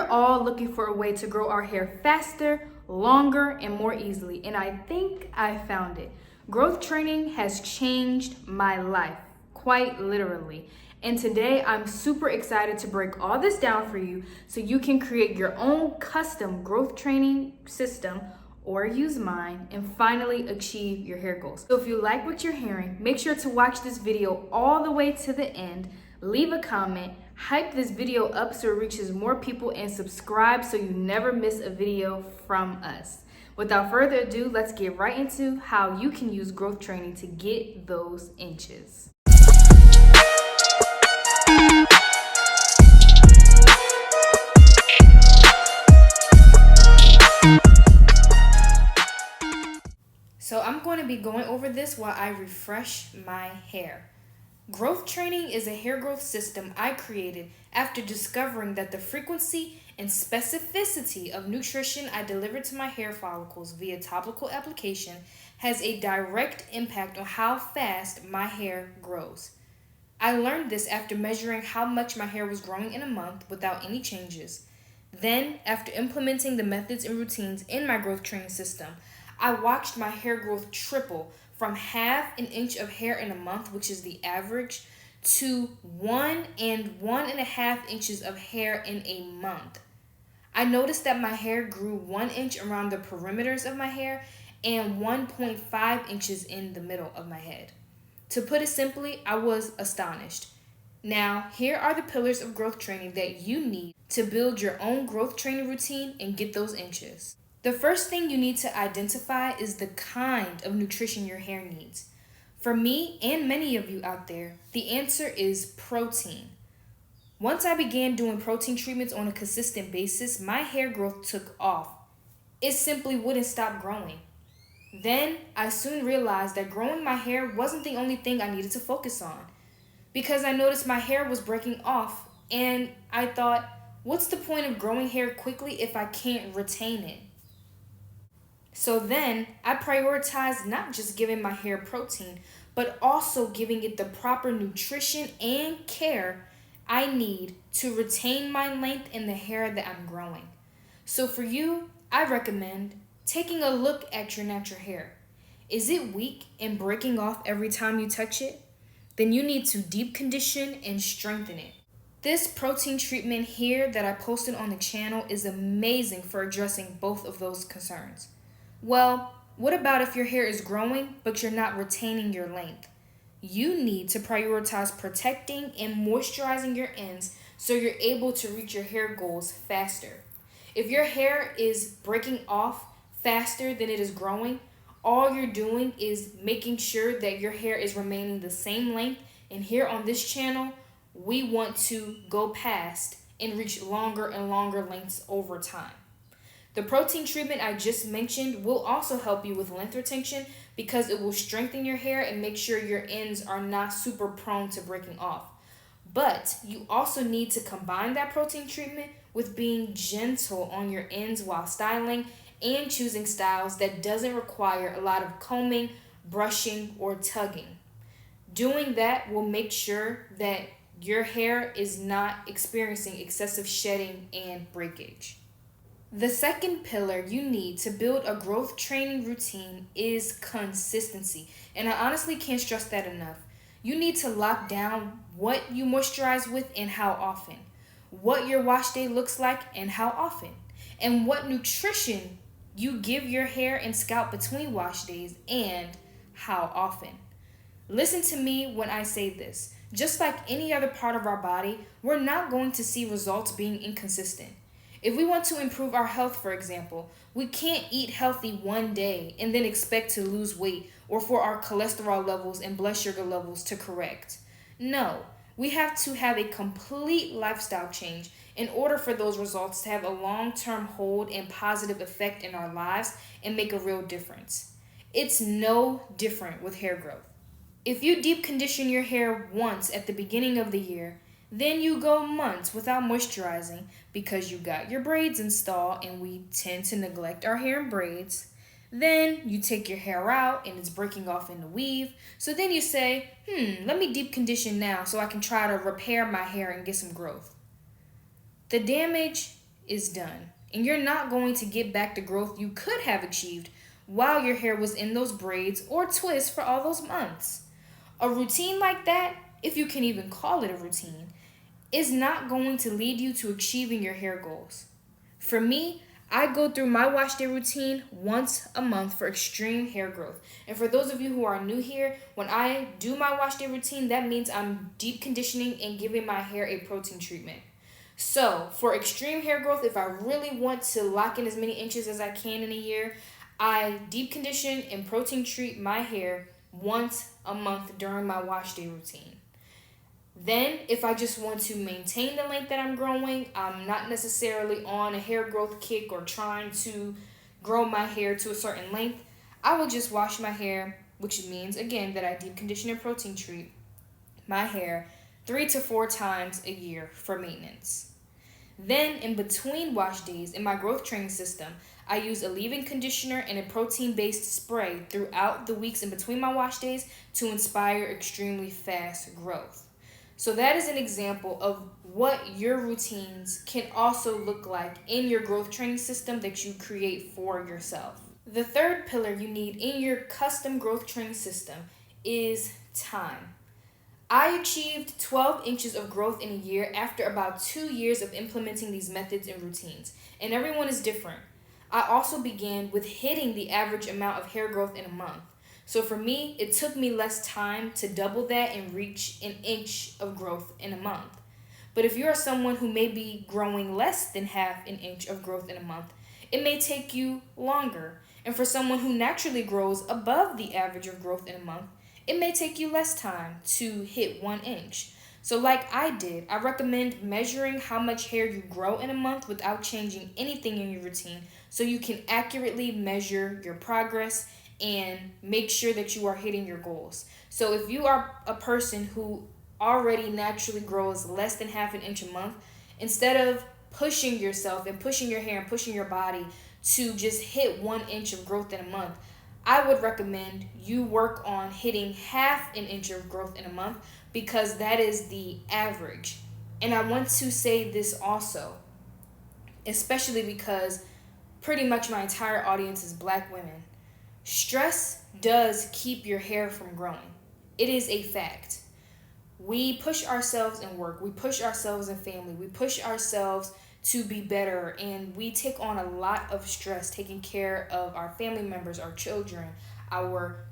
We're all looking for a way to grow our hair faster, longer, and more easily, and I think I found it. Growth training has changed my life, quite literally. And today I'm super excited to break all this down for you so you can create your own custom growth training system or use mine and finally achieve your hair goals. So if you like what you're hearing, make sure to watch this video all the way to the end, leave a comment, hype this video up so it reaches more people, and subscribe so you never miss a video from us. Without further ado, let's get right into how you can use growth training to get those inches. So I'm going to be going over this while I refresh my hair. Growth training is a hair growth system I created after discovering that the frequency and specificity of nutrition I deliver to my hair follicles via topical application has a direct impact on how fast my hair grows. I learned this after measuring how much my hair was growing in a month without any changes. Then, after implementing the methods and routines in my growth training system, I watched my hair growth triple from half an inch of hair in a month, which is the average, to 1 and 1.5 inches of hair in a month. I noticed that my hair grew 1 inch around the perimeters of my hair and 1.5 inches in the middle of my head. To put it simply, I was astonished. Now, here are the pillars of growth training that you need to build your own growth training routine and get those inches. The first thing you need to identify is the kind of nutrition your hair needs. For me and many of you out there, the answer is protein. Once I began doing protein treatments on a consistent basis, my hair growth took off. It simply wouldn't stop growing. Then I soon realized that growing my hair wasn't the only thing I needed to focus on, because I noticed my hair was breaking off, and I thought, what's the point of growing hair quickly if I can't retain it? So then I prioritized not just giving my hair protein, but also giving it the proper nutrition and care I need to retain my length in the hair that I'm growing. So for you, I recommend taking a look at your natural hair. Is it weak and breaking off every time you touch it? Then you need to deep condition and strengthen it. This protein treatment here that I posted on the channel is amazing for addressing both of those concerns. Well, what about if your hair is growing but you're not retaining your length? You need to prioritize protecting and moisturizing your ends so you're able to reach your hair goals faster. If your hair is breaking off faster than it is growing, all you're doing is making sure that your hair is remaining the same length, and here on this channel, we want to go past and reach longer and longer lengths over time. The protein treatment I just mentioned will also help you with length retention because it will strengthen your hair and make sure your ends are not super prone to breaking off. But you also need to combine that protein treatment with being gentle on your ends while styling and choosing styles that doesn't require a lot of combing, brushing, or tugging. Doing that will make sure that your hair is not experiencing excessive shedding and breakage. The second pillar you need to build a growth training routine is consistency. And I honestly can't stress that enough. You need to lock down what you moisturize with and how often, what your wash day looks like and how often, and what nutrition you give your hair and scalp between wash days and how often. Listen to me when I say this. Just like any other part of our body, we're not going to see results being inconsistent. If we want to improve our health, for example, we can't eat healthy one day and then expect to lose weight or for our cholesterol levels and blood sugar levels to correct. No, we have to have a complete lifestyle change in order for those results to have a long-term hold and positive effect in our lives and make a real difference. It's no different with hair growth. If you deep condition your hair once at the beginning of the year, then you go months without moisturizing because you got your braids installed, and we tend to neglect our hair in braids. Then you take your hair out and it's breaking off in the weave. So then you say, let me deep condition now so I can try to repair my hair and get some growth. The damage is done. And you're not going to get back the growth you could have achieved while your hair was in those braids or twists for all those months. A routine like that, if you can even call it a routine, is not going to lead you to achieving your hair goals. For me, I go through my wash day routine once a month for extreme hair growth. And for those of you who are new here, when I do my wash day routine, that means I'm deep conditioning and giving my hair a protein treatment. So, for extreme hair growth, if I really want to lock in as many inches as I can in a year, I deep condition and protein treat my hair once a month during my wash day routine. Then, if I just want to maintain the length that I'm growing, I'm not necessarily on a hair growth kick or trying to grow my hair to a certain length, I will just wash my hair, which means, again, that I deep condition and protein treat my hair 3 to 4 times a year for maintenance. Then, in between wash days, in my growth training system, I use a leave-in conditioner and a protein-based spray throughout the weeks in between my wash days to inspire extremely fast growth. So that is an example of what your routines can also look like in your growth training system that you create for yourself. The third pillar you need in your custom growth training system is time. I achieved 12 inches of growth in a year after about 2 years of implementing these methods and routines, and everyone is different. I also began with hitting the average amount of hair growth in a month. So for me, it took me less time to double that and reach an inch of growth in a month. But if you are someone who may be growing less than half an inch of growth in a month, it may take you longer. And for someone who naturally grows above the average of growth in a month, it may take you less time to hit 1 inch. So like I did, I recommend measuring how much hair you grow in a month without changing anything in your routine so you can accurately measure your progress and make sure that you are hitting your goals. So if you are a person who already naturally grows less than half an inch a month, instead of pushing yourself and pushing your hair and pushing your body to just hit 1 inch of growth in a month, I would recommend you work on hitting half an inch of growth in a month because that is the average. And I want to say this also, especially because pretty much my entire audience is Black women. Stress does keep your hair from growing. It is a fact. We push ourselves in work, we push ourselves in family, we push ourselves to be better, and we take on a lot of stress taking care of our family members, our children, our,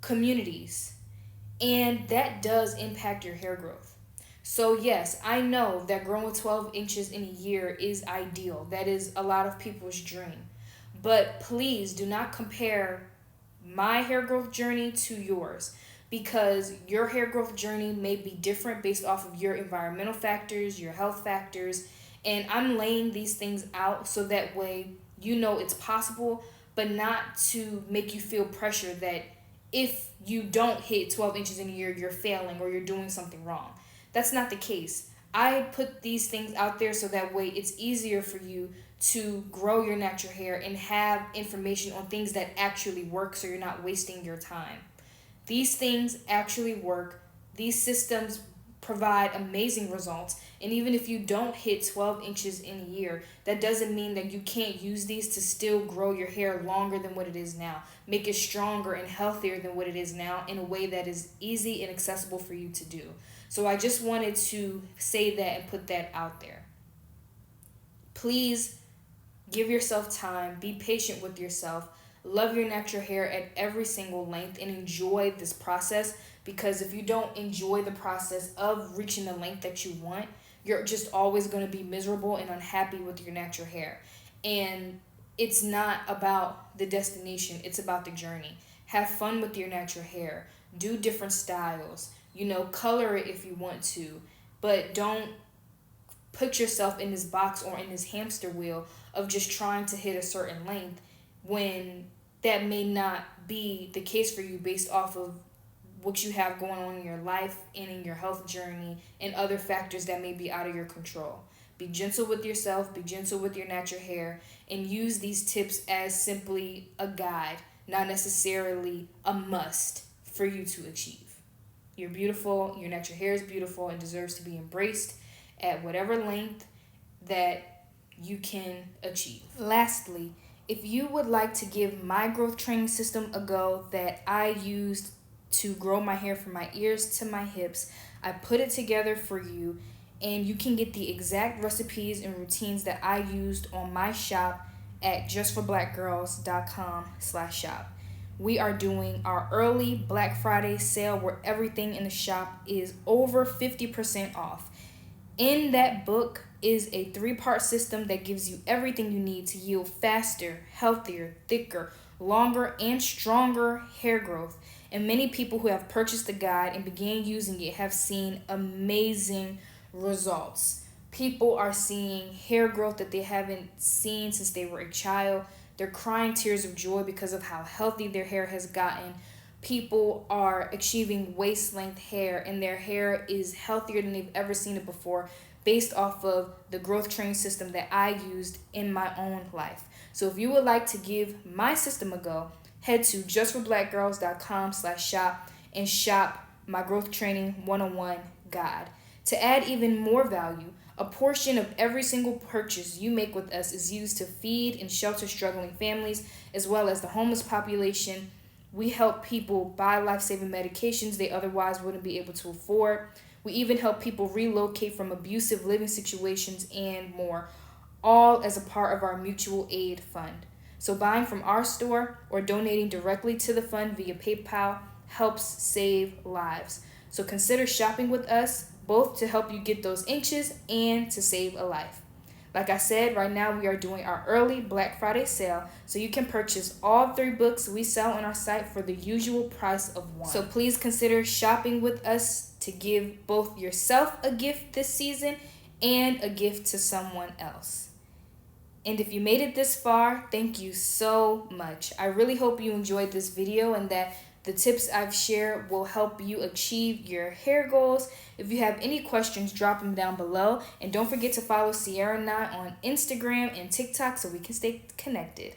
communities. And that does impact your hair growth. So yes, I know that growing 12 inches in a year is ideal. That is a lot of people's dream. But please do not compare my hair growth journey to yours because your hair growth journey may be different based off of your environmental factors, your health factors, and I'm laying these things out so that way you know it's possible, but not to make you feel pressure that if you don't hit 12 inches in a year, you're failing or you're doing something wrong. That's not the case. I put these things out there so that way it's easier for you to grow your natural hair and have information on things that actually work so you're not wasting your time. These things actually work. These systems provide amazing results. And even if you don't hit 12 inches in a year, that doesn't mean that you can't use these to still grow your hair longer than what it is now. Make it stronger and healthier than what it is now in a way that is easy and accessible for you to do. So I just wanted to say that and put that out there. Please give yourself time. Be patient with yourself. Love your natural hair at every single length and enjoy this process, because if you don't enjoy the process of reaching the length that you want, you're just always going to be miserable and unhappy with your natural hair. And it's not about the destination, it's about the journey. Have fun with your natural hair. Do different styles. Color it if you want to, but don't put yourself in this box or in this hamster wheel of just trying to hit a certain length when that may not be the case for you based off of what you have going on in your life and in your health journey and other factors that may be out of your control. Be gentle with yourself, be gentle with your natural hair, and use these tips as simply a guide, not necessarily a must for you to achieve. You're beautiful, your natural hair is beautiful and deserves to be embraced at whatever length that you can achieve. Lastly, if you would like to give my growth training system a go that I used to grow my hair from my ears to my hips, I put it together for you, and you can get the exact recipes and routines that I used on my shop at justforblackgirls.com/shop. We are doing our early Black Friday sale where everything in the shop is over 50% off. In that book is a 3-part system that gives you everything you need to yield faster, healthier, thicker, longer, and stronger hair growth. And many people who have purchased the guide and began using it have seen amazing results. People are seeing hair growth that they haven't seen since they were a child. They're crying tears of joy because of how healthy their hair has gotten. People are achieving waist length hair, and their hair is healthier than they've ever seen it before, based off of the growth training system that I used in my own life. So if you would like to give my system a go, head to justforblackgirls.com/shop and shop my growth training 101 guide. To add even more value, a portion of every single purchase you make with us is used to feed and shelter struggling families, as well as the homeless population. We help people buy life-saving medications they otherwise wouldn't be able to afford. We even help people relocate from abusive living situations and more, all as a part of our mutual aid fund. So buying from our store or donating directly to the fund via PayPal helps save lives. So consider shopping with us, both to help you get those inches and to save a life. Like I said, right now we are doing our early Black Friday sale, so you can purchase all 3 books we sell on our site for the usual price of 1. So please consider shopping with us to give both yourself a gift this season and a gift to someone else. And if you made it this far, thank you so much. I really hope you enjoyed this video and that the tips I've shared will help you achieve your hair goals. If you have any questions, drop them down below. And don't forget to follow Sierra and I on Instagram and TikTok so we can stay connected.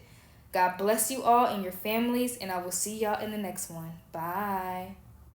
God bless you all and your families, and I will see y'all in the next one. Bye.